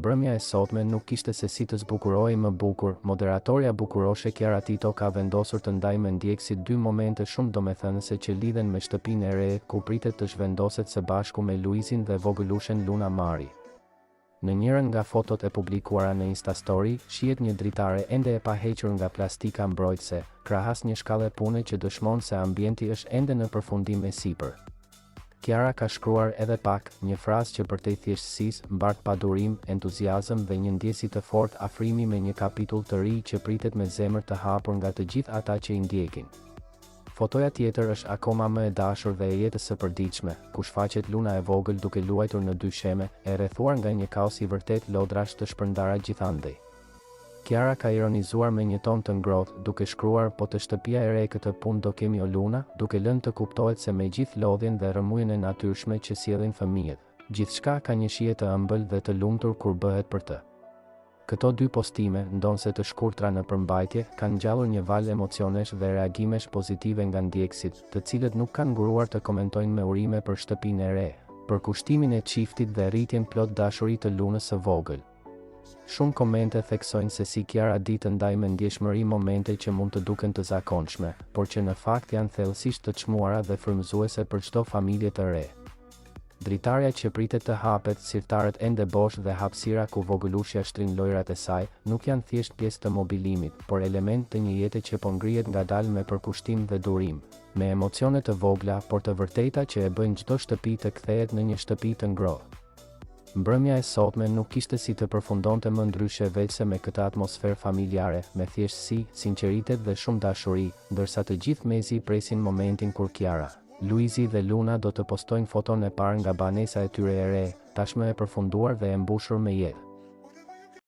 mbrëmja e sotme nuk kishte se si të zbukurohej më bukur. Moderatorja bukuroshe Chiara Tito ka vendosur të ndajë me ndjekësit dy momente shumë domethënëse që lidhen me shtëpinë e re, ku pritet të zhvendoset së bashku me Luizin dhe vogëlushen Luna Mari. Në njërin nga fotot e publikuara në Instastory, shihet një dritare ende e pahequr nga plastika mbrojtëse, krahas një shkallë pune që dëshmon se ambienti është ende në përfundim e sipër. Chiara ka shkruar edhe pak, një frazë që përtej thjeshtësisë, mbart pa durim, entuziazëm dhe një ndjesi të fortë, afrimi me një kapitull të ri që pritet me zemër të hapur nga të gjithë ata që i ndjekin. Fotoja tjetër është akoma më e dashur dhe e jetës së përditshme, ku shfaqet Luna e vogël duke luajtur në dy sheme, e rrethuar nga një kaos i vërtet lodrash të shpërndara gjithandej. Chiara ka ironizuar me një ton të ngrohtë, duke shkruar, po të shtëpia e re këtë punë do kemi o Luna, duke lënë të kuptohet se me gjithë lodhjen dhe rrëmujën e natyrshme që sjellin fëmijët, gjithçka ka një shije të ëmbël dhe të lumtur kur bëhet për të. Këto dy postime, ndonse të shkurtra në përmbajtje, kanë ngjallur një valë emocionesh dhe reagimesh pozitive nga ndjekësit, të cilët nuk kanë nguruar të komentojnë me urime për shtëpinë e re, për kushtimin e çiftit dhe rritjen plot dashuri të Lunës së vogël. Shumë komente theksojnë se si Chiara di të ndajë me ndjeshmëri momente që mund të duken të zakonshme, por që në fakt janë thellësisht të çmuara dhe frymëzuese për çdo familje të re. Dritarja që pritet të hapet, sirtarët ende bosh dhe hapësira ku vogëlushja shtrin lojrat e saj, nuk janë thjesht pjesë të mobilimit, por element të një jete që po ngrihet ngadalë me përkushtim dhe durim, me emocione të vogla, por të vërteta që e bëjnë çdo shtëpi të kthehet në një shtëpi të ngrohtë. Mbrëmja e sotme nuk kishte si të përfundonte më ndryshe veçse me këtë atmosferë familjare, me thjeshtësi, sinqeritet dhe shumë dashuri, ndërsa të gjithë mezi presin momentin kur Chiara, Luizi dhe Luna do të postojnë foton e parë nga banesa e tyre e re, tashmë e përfunduar dhe e mbushur me jetë.